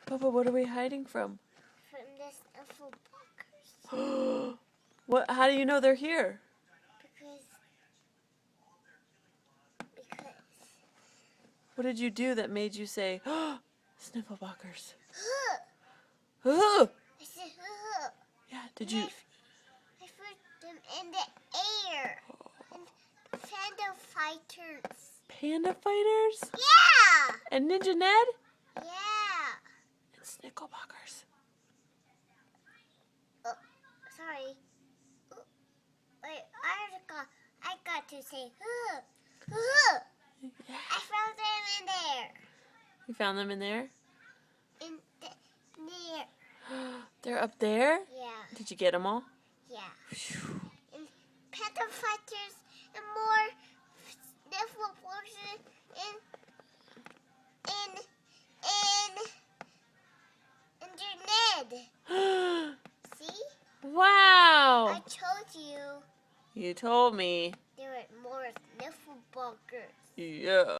Papa, what are we hiding from? From the Snuffleboxers. What? How do you know they're here? Because. What did you do that made you say, Snifflebockers? I Oh! said, Yeah, did you? I put them in the air. And panda fighters. Panda fighters? Yeah! And Ninja Ned? Yeah! And Snicklebockers. Oh, sorry. Oh, wait, I got to say, Yeah. I found them in there. You found them in there? There. They're up there? Yeah. Did you get them all? Yeah. Phew. And panda fighters and more Snuffleboxers and your Ned. See? Wow! I told you You told me. there were more Snuffleboxers. Yeah.